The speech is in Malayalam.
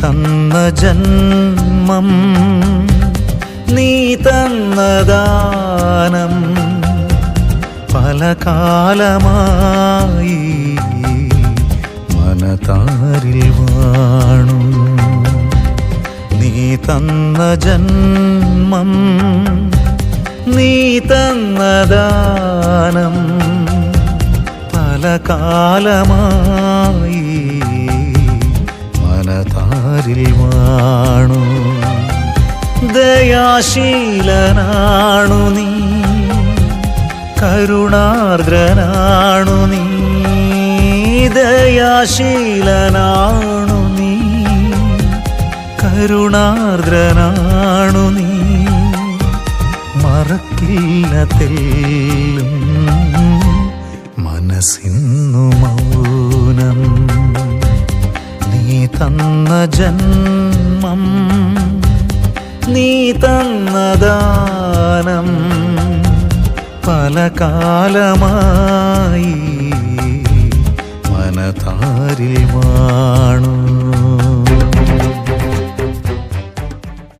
തന്ന ജന്മം, നീ തന്ന ദാനം, പല കാലമായി മനതാരിൽ വാണു. നീ തന്ന ജന്മം, നീ തന്ന ദാനം, പല കാലമായി മനതാരിൽ വാണു. ദയാശീലനാണു നീ, കരുണാർദ്രനാണു നീ. ദയാശീലനാണു നീ, കരുണാർദ്രനാണു നീ. മറക്കില്ല തെല്ലും മനസ്സിന്നു മൗനം. നീ തന്ന ജന്മം, നീ തന്ന ദാനം, പല കാലമായി മനതാരിൽ വാണു.